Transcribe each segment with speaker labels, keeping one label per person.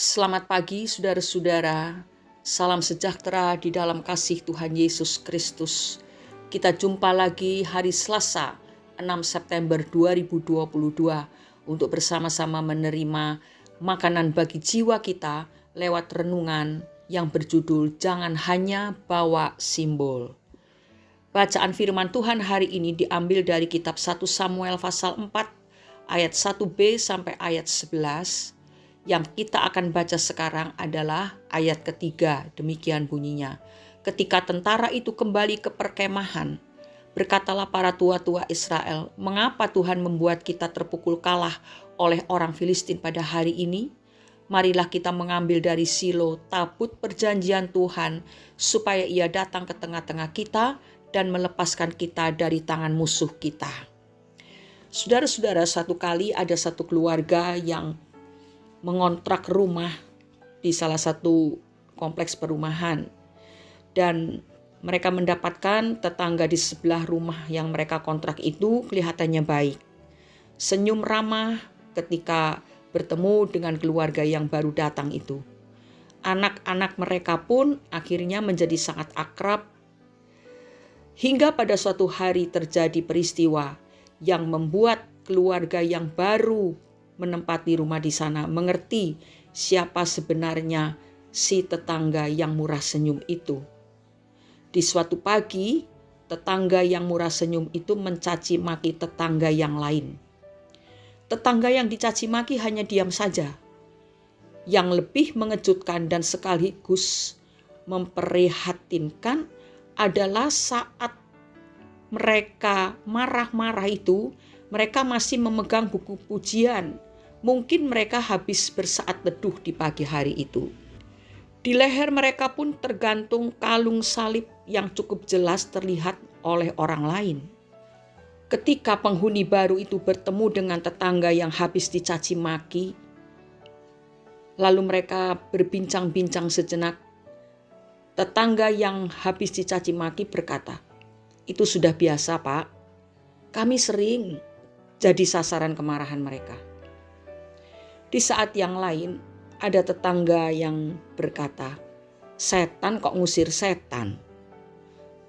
Speaker 1: Selamat pagi saudara-saudara, salam sejahtera di dalam kasih Tuhan Yesus Kristus. Kita jumpa lagi hari Selasa 6 September 2022 untuk bersama-sama menerima makanan bagi jiwa kita lewat renungan yang berjudul Jangan Hanya Bawa Simbol. Bacaan firman Tuhan hari ini diambil dari kitab 1 Samuel pasal 4 ayat 1b sampai ayat 11. Yang kita akan baca sekarang adalah ayat ketiga, demikian bunyinya. Ketika tentara itu kembali ke perkemahan, berkatalah para tua-tua Israel, mengapa Tuhan membuat kita terpukul kalah oleh orang Filistin pada hari ini? Marilah kita mengambil dari Silo tabut perjanjian Tuhan, supaya ia datang ke tengah-tengah kita dan melepaskan kita dari tangan musuh kita. Saudara-saudara, satu kali ada satu keluarga yang mengontrak rumah di salah satu kompleks perumahan, dan mereka mendapatkan tetangga di sebelah rumah yang mereka kontrak itu kelihatannya baik, senyum ramah ketika bertemu dengan keluarga yang baru datang itu. Anak-anak mereka pun akhirnya menjadi sangat akrab, hingga pada suatu hari terjadi peristiwa yang membuat keluarga yang baru menempati rumah di sana mengerti siapa sebenarnya si tetangga yang murah senyum itu. Di suatu pagi, tetangga yang murah senyum itu mencaci maki tetangga yang lain. Tetangga yang dicaci maki hanya diam saja. Yang lebih mengejutkan dan sekaligus memprihatinkan adalah saat mereka marah-marah itu, mereka masih memegang buku pujian. Mungkin mereka habis bersaat teduh di pagi hari itu. Di leher mereka pun tergantung kalung salib yang cukup jelas terlihat oleh orang lain. Ketika penghuni baru itu bertemu dengan tetangga yang habis dicaci maki, lalu mereka berbincang-bincang sejenak. Tetangga yang habis dicaci maki berkata, "Itu sudah biasa, Pak. Kami sering jadi sasaran kemarahan mereka." Di saat yang lain, ada tetangga yang berkata, "Setan kok ngusir setan?"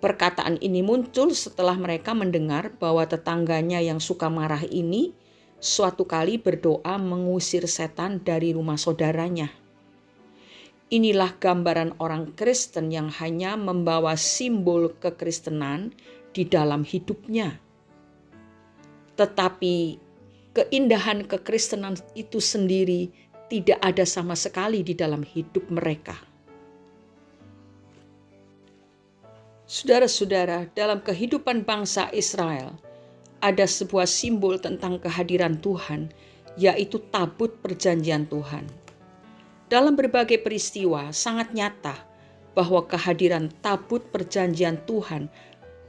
Speaker 1: Perkataan ini muncul setelah mereka mendengar bahwa tetangganya yang suka marah ini suatu kali berdoa mengusir setan dari rumah saudaranya. Inilah gambaran orang Kristen yang hanya membawa simbol kekristenan di dalam hidupnya. Tetapi keindahan kekristenan itu sendiri tidak ada sama sekali di dalam hidup mereka. Saudara-saudara, dalam kehidupan bangsa Israel ada sebuah simbol tentang kehadiran Tuhan, yaitu tabut perjanjian Tuhan. Dalam berbagai peristiwa sangat nyata bahwa kehadiran tabut perjanjian Tuhan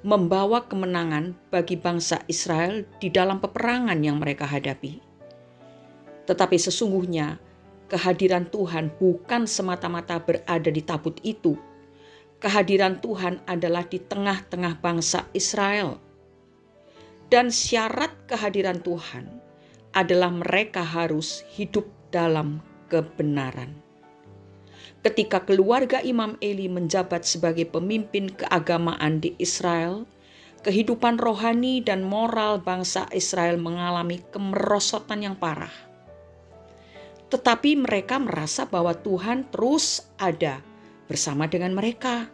Speaker 1: membawa kemenangan bagi bangsa Israel di dalam peperangan yang mereka hadapi. Tetapi sesungguhnya kehadiran Tuhan bukan semata-mata berada di tabut itu. Kehadiran Tuhan adalah di tengah-tengah bangsa Israel. Dan syarat kehadiran Tuhan adalah mereka harus hidup dalam kebenaran. Ketika keluarga Imam Eli menjabat sebagai pemimpin keagamaan di Israel, kehidupan rohani dan moral bangsa Israel mengalami kemerosotan yang parah. Tetapi mereka merasa bahwa Tuhan terus ada bersama dengan mereka,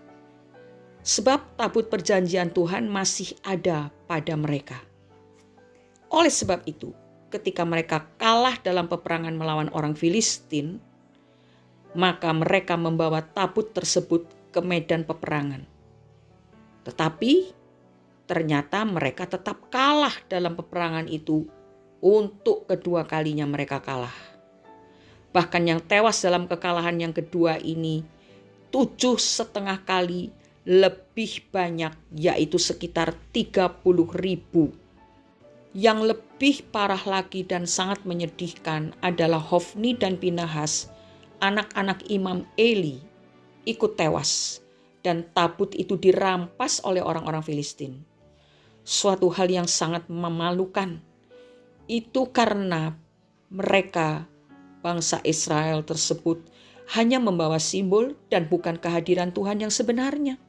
Speaker 1: sebab tabut perjanjian Tuhan masih ada pada mereka. Oleh sebab itu, ketika mereka kalah dalam peperangan melawan orang Filistin, maka mereka membawa tabut tersebut ke medan peperangan. Tetapi ternyata mereka tetap kalah dalam peperangan itu. Untuk kedua kalinya mereka kalah. Bahkan yang tewas dalam kekalahan yang kedua ini 7,5 kali lebih banyak, yaitu sekitar 30.000. Yang lebih parah lagi dan sangat menyedihkan adalah Hofni dan Pinahas, anak-anak Imam Eli, ikut tewas dan tabut itu dirampas oleh orang-orang Filistin. Suatu hal yang sangat memalukan. Itu karena mereka bangsa Israel tersebut hanya membawa simbol dan bukan kehadiran Tuhan yang sebenarnya.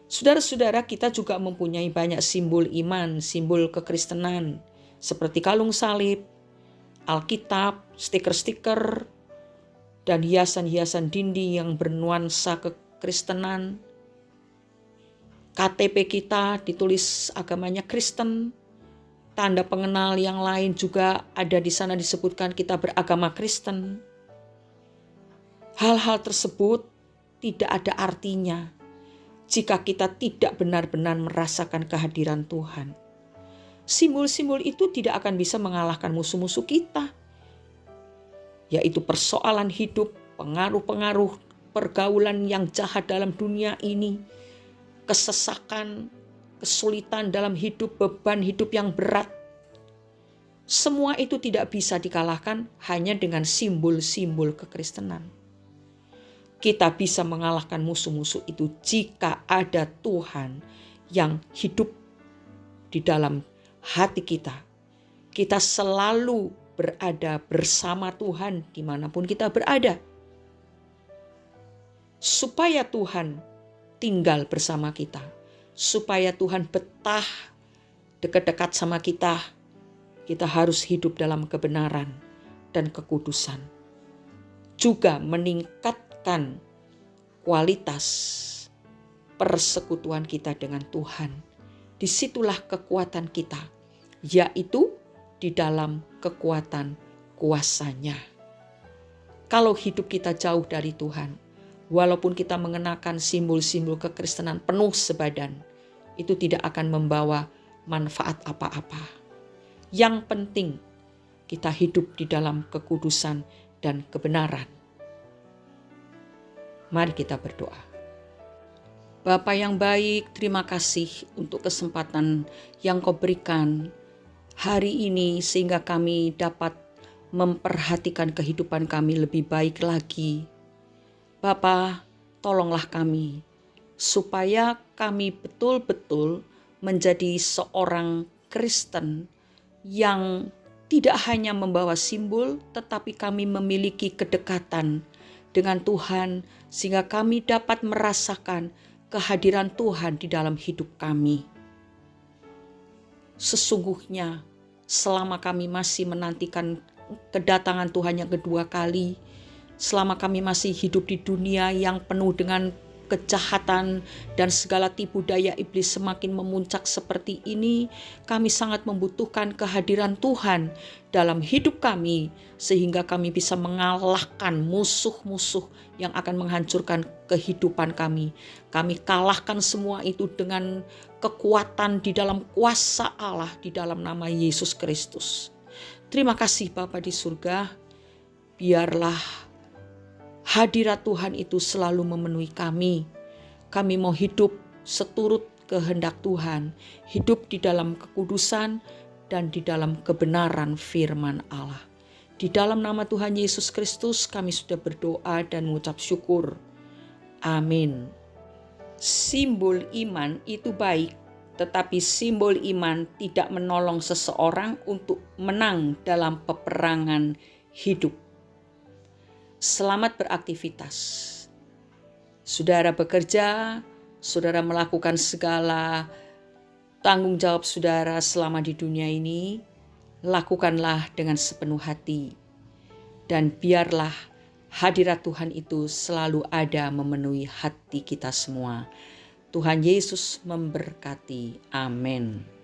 Speaker 1: Saudara-saudara, kita juga mempunyai banyak simbol iman, simbol kekristenan, seperti kalung salib, Alkitab, stiker-stiker, dan hiasan-hiasan dinding yang bernuansa kekristenan. KTP kita ditulis agamanya Kristen. Tanda pengenal yang lain juga ada di sana, disebutkan kita beragama Kristen. Hal-hal tersebut tidak ada artinya jika kita tidak benar-benar merasakan kehadiran Tuhan. Simbol-simbol itu tidak akan bisa mengalahkan musuh-musuh kita, yaitu persoalan hidup, pengaruh-pengaruh pergaulan yang jahat dalam dunia ini, kesesakan, kesulitan dalam hidup, beban hidup yang berat. Semua itu tidak bisa dikalahkan hanya dengan simbol-simbol kekristenan. Kita bisa mengalahkan musuh-musuh itu jika ada Tuhan yang hidup di dalam hati kita. Kita selalu berada bersama Tuhan dimanapun kita berada. Supaya Tuhan tinggal bersama kita, supaya Tuhan betah dekat-dekat sama kita, kita harus hidup dalam kebenaran dan kekudusan. Juga meningkatkan kualitas persekutuan kita dengan Tuhan. Disitulah kekuatan kita, yaitu di dalam kekuatan kuasa-Nya. Kalau hidup kita jauh dari Tuhan, walaupun kita mengenakan simbol-simbol kekristenan penuh sebadan, itu tidak akan membawa manfaat apa-apa. Yang penting kita hidup di dalam kekudusan dan kebenaran. Mari kita berdoa. Bapa yang baik, terima kasih untuk kesempatan yang Kau berikan hari ini sehingga kami dapat memperhatikan kehidupan kami lebih baik lagi. Bapa, tolonglah kami supaya kami betul-betul menjadi seorang Kristen yang tidak hanya membawa simbol, tetapi kami memiliki kedekatan dengan Tuhan sehingga kami dapat merasakan kehadiran Tuhan di dalam hidup kami. Sesungguhnya selama kami masih menantikan kedatangan Tuhan yang kedua kali, selama kami masih hidup di dunia yang penuh dengan kejahatan dan segala tipu daya iblis semakin memuncak seperti ini, kami sangat membutuhkan kehadiran Tuhan dalam hidup kami sehingga kami bisa mengalahkan musuh-musuh yang akan menghancurkan kehidupan kami. Kami kalahkan semua itu dengan kekuatan di dalam kuasa Allah di dalam nama Yesus Kristus. Terima kasih Bapa di surga, biarlah hadirat Tuhan itu selalu memenuhi kami. Kami mau hidup seturut kehendak Tuhan, hidup di dalam kekudusan dan di dalam kebenaran firman Allah. Di dalam nama Tuhan Yesus Kristus kami sudah berdoa dan mengucap syukur. Amin. Simbol iman itu baik, tetapi simbol iman tidak menolong seseorang untuk menang dalam peperangan hidup. Selamat beraktivitas. Saudara bekerja, saudara melakukan segala tanggung jawab saudara selama di dunia ini, lakukanlah dengan sepenuh hati. Dan biarlah hadirat Tuhan itu selalu ada memenuhi hati kita semua. Tuhan Yesus memberkati. Amin.